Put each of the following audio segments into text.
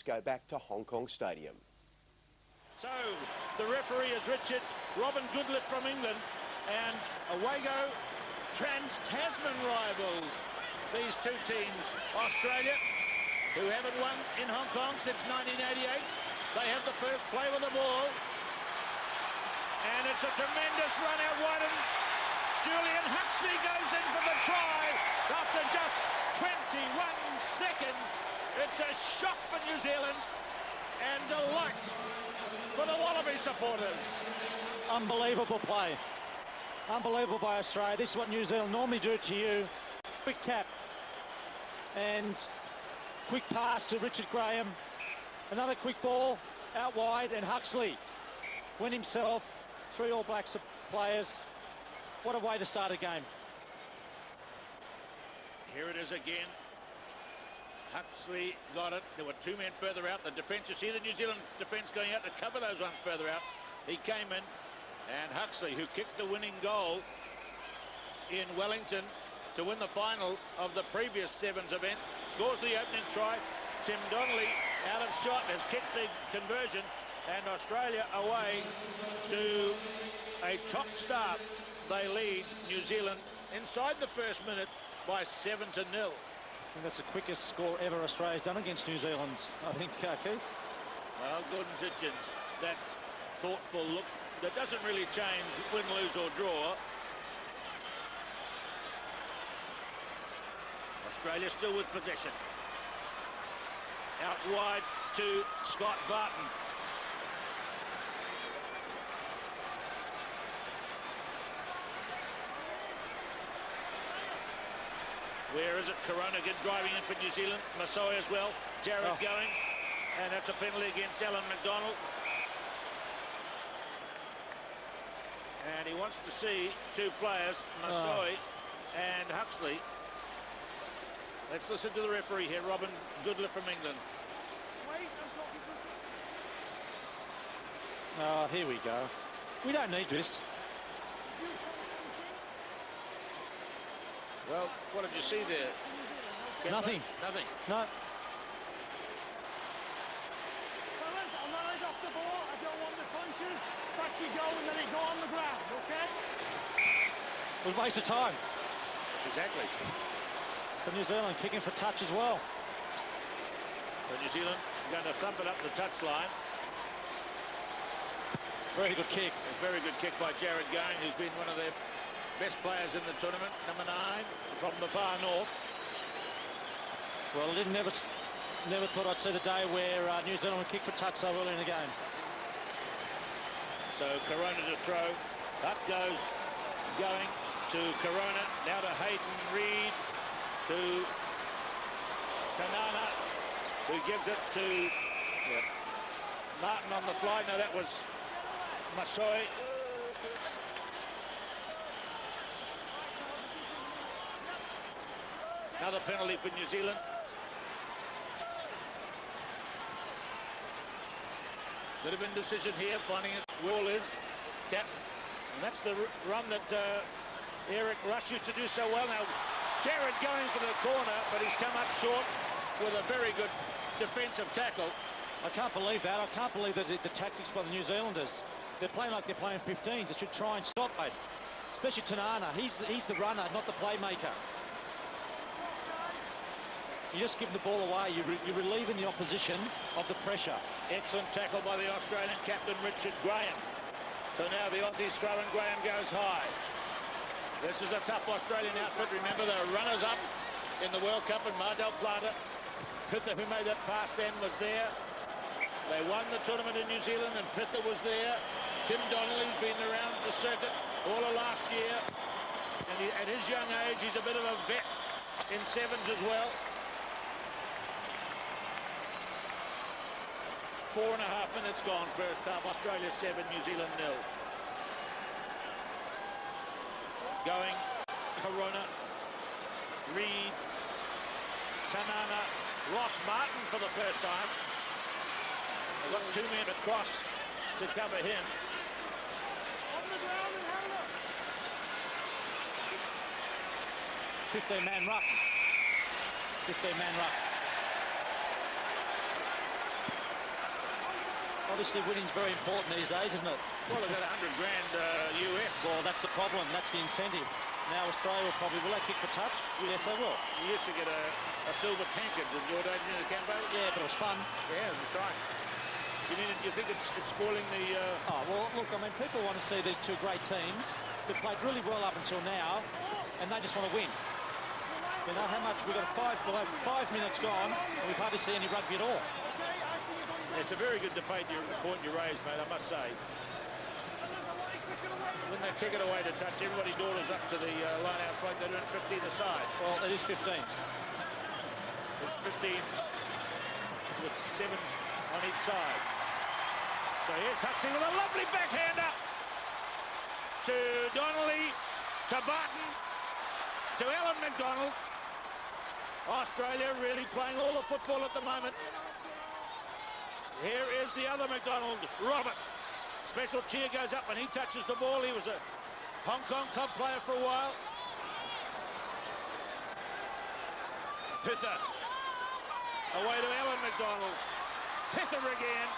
go back to Hong Kong Stadium. So the referee is Richard Robin Goodliffe from England, and away go Trans-Tasman rivals. These two teams, Australia, who haven't won in Hong Kong since 1988. They have the first play with the ball, and it's a tremendous run out wide, and Julian Huxley goes in for the try after just 21 seconds. It's a shock for New Zealand and delight for the Wallaby supporters. Unbelievable play. Unbelievable by Australia. This is what New Zealand normally do to you. Quick tap and quick pass to Richard Graham. Another quick ball out wide, and Huxley went himself. 3 All Blacks players. What a way to start a game. Here it is again. Huxley got it. There were 2 men further out. The defence, you see the New Zealand defence going out to cover those ones further out. He came in, and Huxley, who kicked the winning goal in Wellington to win the final of the previous Sevens event, scores the opening try. Tim Donnelly, out of shot, has kicked the conversion, and Australia away to a top start. They lead New Zealand inside the first minute by 7-0. I think that's the quickest score ever Australia's done against New Zealand, I think, Keith. Well, Gordon Ditchens, that thoughtful look that doesn't really change win, lose or draw. Australia still with possession. Out wide to Scott Barton. Where is it? Corona again driving in for New Zealand. Masoi as well. Jared going. And that's a penalty against Alan McDonald. And he wants to see 2 players, Masoi and Huxley. Let's listen to the referee here, Robin Goodliffe from England. Oh, here we go. We don't need this. Well, what did you see there? Nothing. Nothing. No. Fellas, I'm not right off the ball. I don't want the punches. Back you go and let it go on the ground, okay? It was a waste of time. Exactly. For New Zealand kicking for touch as well. So New Zealand going to thump it up the touchline. Very good kick. A very good kick by Jared Going, who's been one of their best players in the tournament. Number 9 from the far north. Well, I never thought I'd see the day where New Zealand would kick for touch so early in the game. So Corona to throw. Up goes Going to Corona. Now to Hayden Reed. To Tanana, who gives it to Martin on the fly. No, that was Masoi. Another penalty for New Zealand. Bit of indecision here, finding it. Wall is tapped. And that's the run that Eric Rush used to do so well. Now, Jared going for the corner, but he's come up short with a very good defensive tackle. I can't believe that. I can't believe that the tactics by the New Zealanders. They're playing like they're playing 15s. They should try and stop it. Especially Tanana. He's the runner, not the playmaker. You just give them the ball away. You're relieving the opposition of the pressure. Excellent tackle by the Australian captain, Richard Graham. So now the Aussie throwing Graham goes high. This is a tough Australian outfit. Remember, the runners-up in the World Cup in Mar del Plata. Pitha, who made that pass then, was there. They won the tournament in New Zealand, and Pitha was there. Tim Donnelly's been around the circuit all of last year. And at his young age, he's a bit of a vet in sevens as well. 4.5 minutes gone first half. Australia 7, New Zealand 0. Going, Corona, Reed, Tanana, Ross Martin for the first time. They've got 2 men across to cover him. On the ground and have a look. 15-man ruck. 15-man ruck. Obviously, winning's very important these days, isn't it? Well, they've got 100 grand US. Well, that's the problem. That's the incentive. Now Australia will probably... Will they kick for touch? Yes, they will. You used to get a silver tankard, did you, don't you, Cambo? Yeah, but it was fun. Yeah, that's right. You think it's spoiling the... Oh, well, look, I mean, people want to see these two great teams that played really well up until now, and they just want to win. You know how much we've got below 5 minutes gone, and we've hardly seen any rugby at all. It's a very good debate, the point you raised, mate, I must say. When they kick it away to touch, everybody dawdles up to the line out like they're doing 15 aside. Well, it is 15s. It's 15s with 7 on each side. So here's Huxley with a lovely backhander to Donnelly, to Barton, to Alan McDonald. Australia really playing all the football at the moment. Here is the other McDonald, Robert. Special cheer goes up when he touches the ball. He was a Hong Kong club player for a while. Pither. Away to Alan McDonald. Pither again.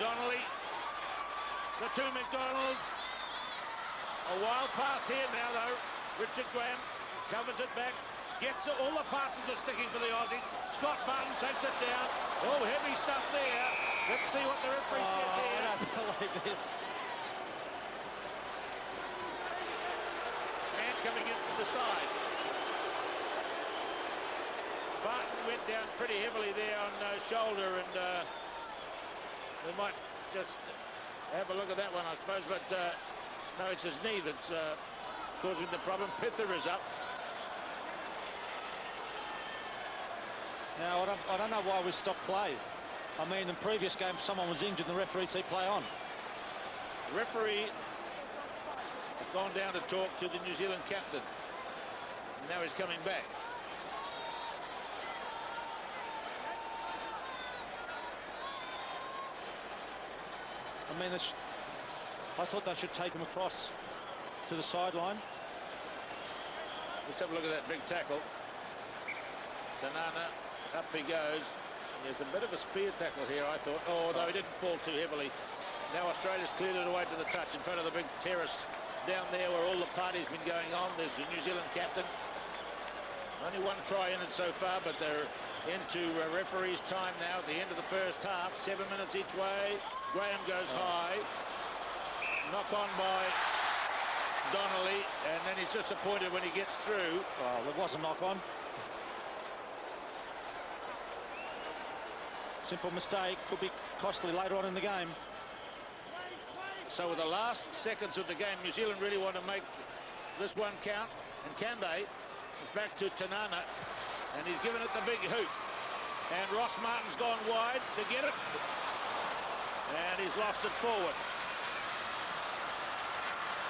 Donnelly. The two McDonalds. A wild pass here now, though. Richard Graham covers it back. Gets it. All the passes are sticking for the Aussies. Scott Barton takes it down. Oh, heavy stuff there. Let's see what the referee says here. I don't believe this. Man coming in from the side. Barton went down pretty heavily there on shoulder, and we might just have a look at that one, I suppose. But no, it's his knee that's causing the problem. Pither is up. Now, I don't know why we stopped play. I mean, in the previous game, someone was injured and the referee said play on. The referee has gone down to talk to the New Zealand captain. And now he's coming back. I mean, I thought they should take him across to the sideline. Let's have a look at that big tackle. Tanana. Up he goes. There's a bit of a spear tackle here, I thought. Oh, though he didn't fall too heavily. Now Australia's cleared it away to the touch in front of the big terrace down there where all the party's been going on. There's the New Zealand captain. Only one try in it so far, but they're into referee's time now at the end of the first half. 7 minutes each way. Graham goes high. Knock on by Donnelly, and then he's disappointed when he gets through. Well, there was a knock on. Simple mistake, could be costly later on in the game. So with the last seconds of the game, New Zealand really want to make this one count. And can they? It's back to Tanana. And he's given it the big hoot. And Ross Martin's gone wide to get it. And he's lost it forward.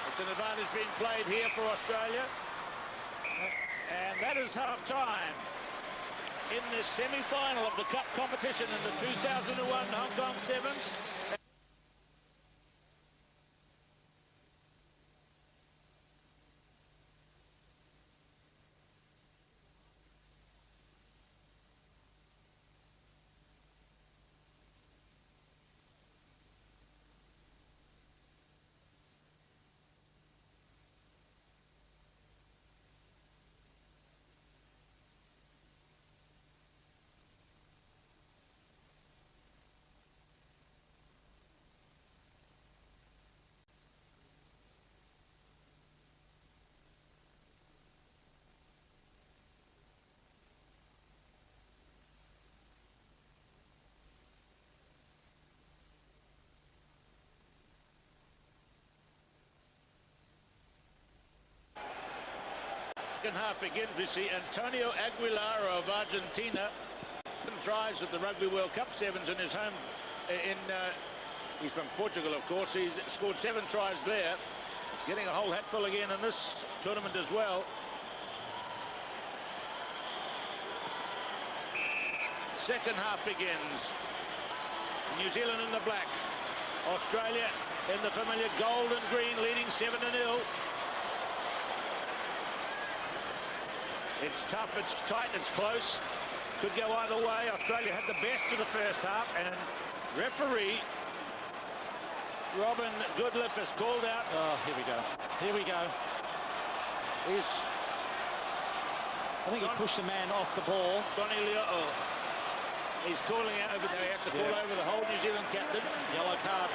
It's an advantage being played here for Australia. And that is half time in this semi-final of the Cup competition in the 2001 Hong Kong Sevens. Second half begins. We see Antonio Aguilar of Argentina tries at the Rugby World Cup Sevens in his home. He's from Portugal, of course. He's scored 7 tries there. He's getting a whole hatful again in this tournament as well. Second half begins. New Zealand in the black. Australia in the familiar gold and green, leading 7-0. It's tough, it's tight, it's close. Could go either way. Australia had the best of the first half, and referee Robin Goodliffe has called out. Oh, here we go. Here we go. I think he pushed a man off the ball. Johnny Leo'o. He's calling out over there. He has to call over the whole New Zealand captain. Yellow card.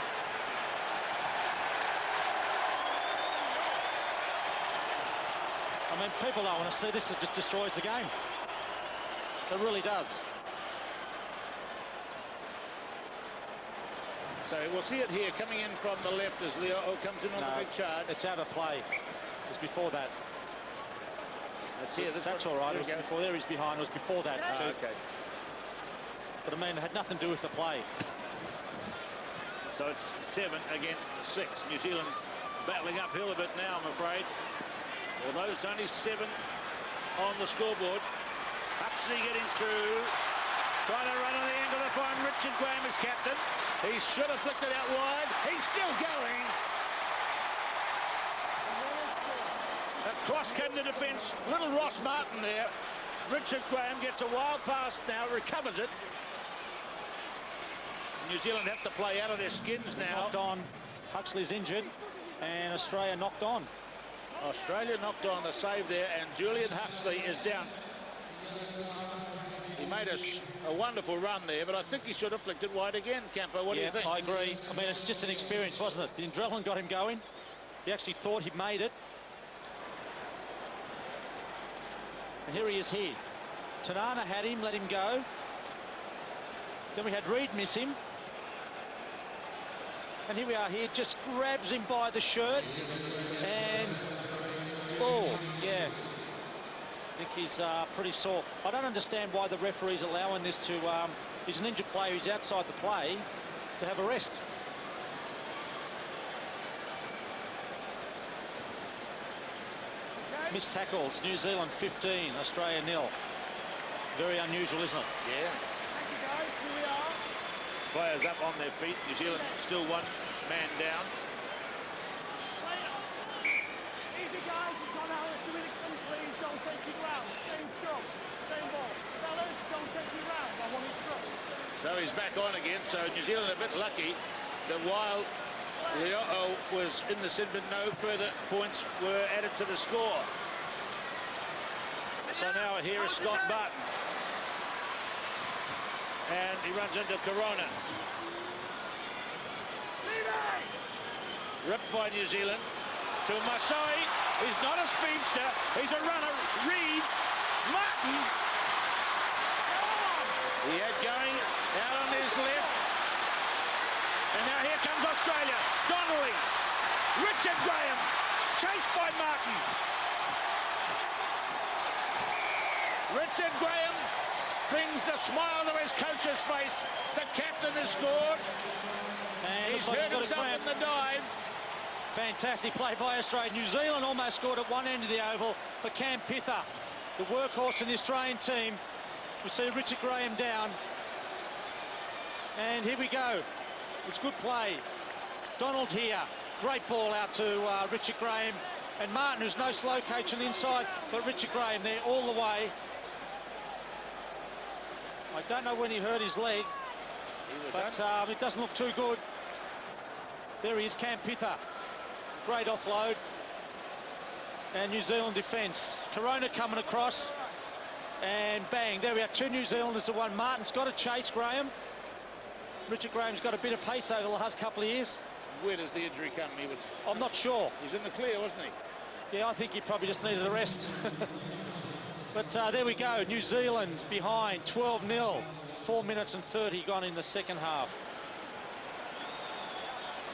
I mean, people don't want to see this. It just destroys the game. It really does. So we'll see it here coming in from the left as Leo'o comes in on the big charge. It's out of play. It was before that. Let's see. That's all right. It was before there. He's behind. It was before that. Okay. But I mean, it had nothing to do with the play. So it's 7 against 6. New Zealand battling uphill a bit now, I'm afraid. Although it's only 7 on the scoreboard. Huxley getting through. Trying to run on the end of the fine. Richard Graham is captain. He should have flicked it out wide. He's still going. Across came the defence. Little Ross Martin there. Richard Graham gets a wild pass now. Recovers it. New Zealand have to play out of their skins now. Knocked on. Huxley's injured. And Australia knocked on. Australia knocked on the save there, and Julian Huxley is down. He made a wonderful run there, but I think he should have flicked it wide again, Campo. What do you think? I agree. I mean, it's just an experience, wasn't it? The adrenaline got him going. He actually thought he'd made it. And here he is here. Tanana had him, let him go. Then we had Reid miss him. And here we are here, just grabs him by the shirt. And, oh, yeah. I think he's pretty sore. I don't understand why the referee's allowing this to, he's an injured player, he's outside the play, to have a rest. Missed tackles, New Zealand 15, Australia 0. Very unusual, isn't it? Yeah. Thank you, guys. Here we are. Players up on their feet. New Zealand still 1 man down. Easy, guys. We've got Alice to win it. Please don't take it round. Same stroke, same ball. Fellas, don't take it round. I want it straight. So he's back on again. So New Zealand a bit lucky that while Leo'o was in the sin, but no further points were added to the score. So now here is Scott Barton. And he runs into Corona. Ripped by New Zealand to Masai. He's not a speedster. He's a runner. Reid. Martin. He had going out on his left. And now here comes Australia. Donnelly. Richard Graham. Chased by Martin. Richard Graham brings a smile to his coach's face. The captain has scored. And he's hurt himself in the dive. Fantastic play by Australia. New Zealand almost scored at one end of the oval, but Cam Pither, the workhorse in the Australian team, we see Richard Graham down. And here we go. It's good play. Donald here. Great ball out to Richard Graham. And Martin, who's no slow coach on the inside, but Richard Graham there all the way. I don't know when he hurt his leg, but it doesn't look too good. There he is, Cam Pither. Great offload. And New Zealand defence. Corona coming across. And bang, there we are. 2 New Zealanders to 1. Martin's got to chase Graham. Richard Graham's got a bit of pace over the last couple of years. Where does the injury come? I'm not sure. He's in the clear, wasn't he? Yeah, I think he probably just needed a rest. But there we go. New Zealand behind 12-0. 4 minutes and 30 gone in the second half.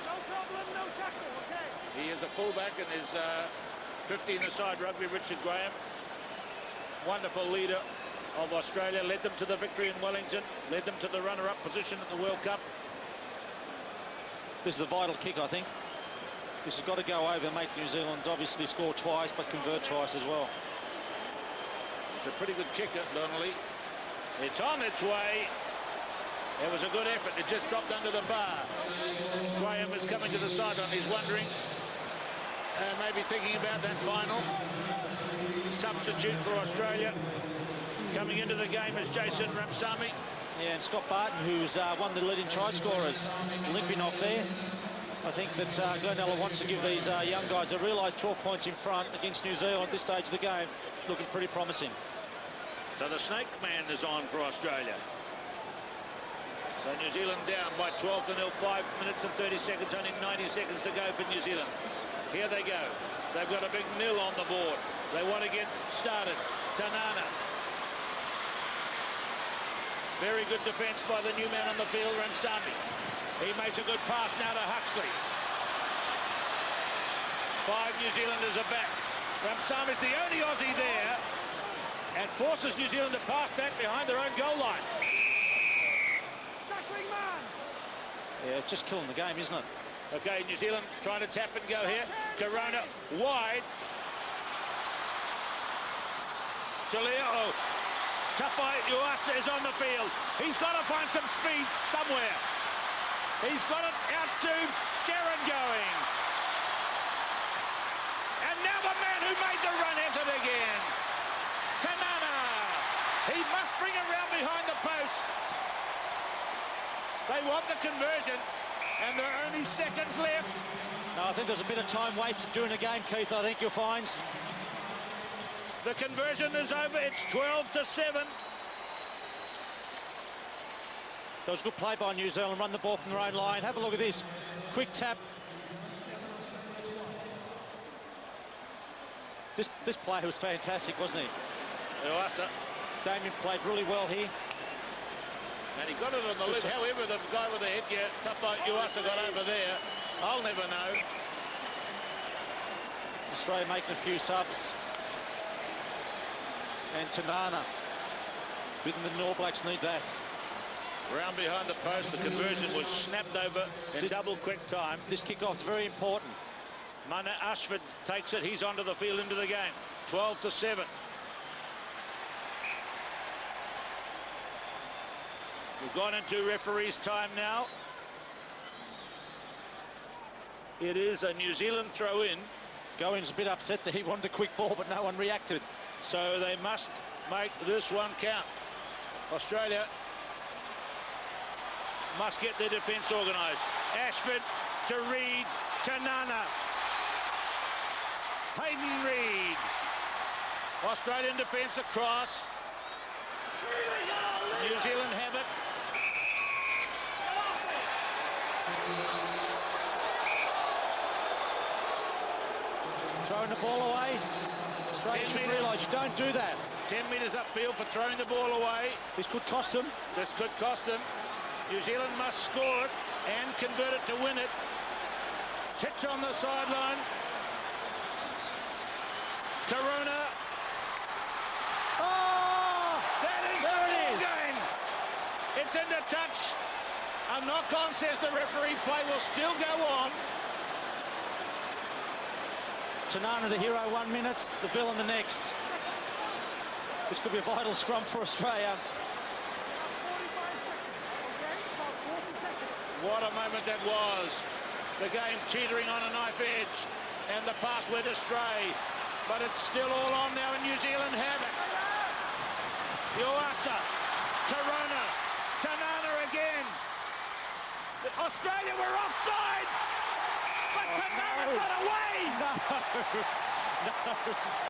No problem, no tackle, okay? He is a fullback and is 15-a-side rugby, Richard Graham. Wonderful leader of Australia. Led them to the victory in Wellington. Led them to the runner-up position at the World Cup. This is a vital kick, I think. This has got to go over and make New Zealand obviously score twice, but convert twice as well. It's a pretty good kicker, Donnelly. It's on its way. It was a good effort. It just dropped under the bar. Graham is coming to the sideline. He's wondering. maybe thinking about that final. Substitute for Australia. Coming into the game is Jason Ramsamy. Yeah, and Scott Barton, who's one of the leading try scorers, limping off there. I think that Glenelg wants to give these young guys a realised 12 points in front against New Zealand at this stage of the game. Looking pretty promising. So the snake man is on for Australia. So New Zealand down by 12-0, 5 minutes and 30 seconds, only 90 seconds to go for New Zealand. Here they go. They've got a big nil on the board. They want to get started. Tanana. Very good defence by the new man on the field, Ramsamy. He makes a good pass now to Huxley. 5 New Zealanders are back. Ramsamy's the only Aussie there and forces New Zealand to pass back behind their own goal line. Tackling man! Yeah, it's just killing the game, isn't it? Okay, New Zealand trying to tap and go here. Corona wide. Taleo. Tafai Uasa is on the field. He's got to find some speed somewhere. He's got it out to Jaron going. And now the man who made the run has it again. Tanana. He must bring it round behind the post. They want the conversion, and there are only seconds left. No, I think there's a bit of time wasted during the game, Keith, I think you'll find. The conversion is over. It's 12-7. That was good play by New Zealand. Run the ball from their own line. Have a look at this. Quick tap. This player was fantastic, wasn't he? Uasa. Damien played really well here. And he got it on the lip. However, the guy with the headgear, Tafai Uasa, got over there. I'll never know. Australia making a few subs. And Tanana. The All Blacks need that. Round behind the post, the conversion was snapped over in double quick time. This kickoff's very important. Mana Ashford takes it. He's onto the field into the game. 12-7. We've gone into referee's time now. It is a New Zealand throw-in. Goins a bit upset that he wanted a quick ball, but no one reacted. So they must make this one count. Australia must get their defence organised. Ashford to Reid, to Nana. Hayden Reid. Australian defence across. New Zealand have it. Throwing the ball away. Australia should realise you don't do that. 10 metres upfield for throwing the ball away. This could cost them. This could cost them. New Zealand must score it and convert it to win it. Titch on the sideline. Corona. Oh! That is There the it ball is. game. It's into touch. A knock-on, says the referee. Play will still go on. Tanana, the hero, 1 minute. The villain, the next. This could be a vital scrum for Australia. 45 seconds, okay? About 40 seconds. What a moment that was. The game teetering on a knife edge. And the pass went astray. But it's still all on now, and New Zealand have it. Uasa, Corona, Tanana again. Australia were offside, but Tanana got away. No.